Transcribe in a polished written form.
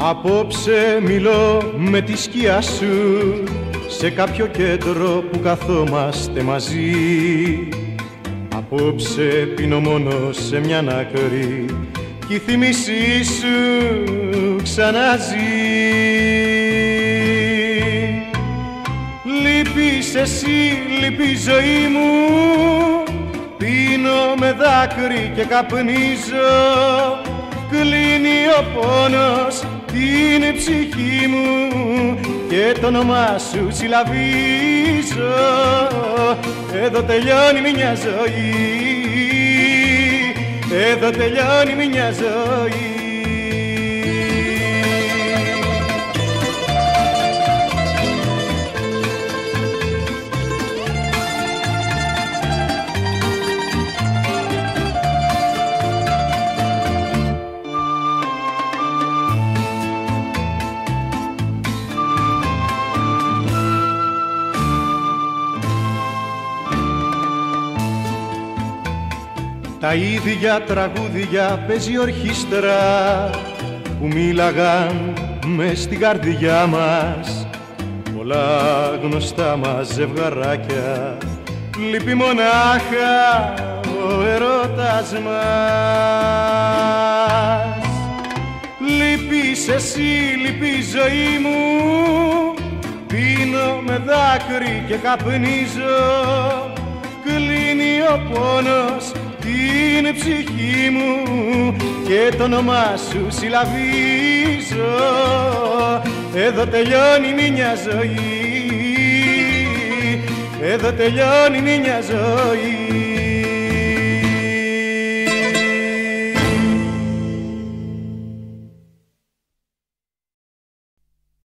Απόψε μιλώ με τη σκιά σου σε κάποιο κέντρο που καθόμαστε μαζί. Απόψε πίνω μόνο σε μια άκρη κι η θύμησή σου ξαναζεί. Λείπεις εσύ, λείπει η ζωή μου, πίνω με δάκρυ και καπνίζω. Κλείνει ο πόνος την ψυχή μου και το όνομά σου συλλαβίζω. Εδώ τελειώνει μια ζωή, εδώ τελειώνει μια ζωή. Τα ίδια τραγούδια παίζει ορχήστρα που μίλαγαν μες στην καρδιά μας. Πολλά γνωστά μας ζευγαράκια, λείπει μονάχα ο ερώτας μας. Λείπεις εσύ, λείπει η ζωή μου, πίνω με δάκρυ και καπνίζω. Κλείνει ο πόνος την ψυχή μου και το όνομά σου συλλαβίζω. Εδώ τελειώνει μια ζωή, εδώ τελειώνει μια ζωή.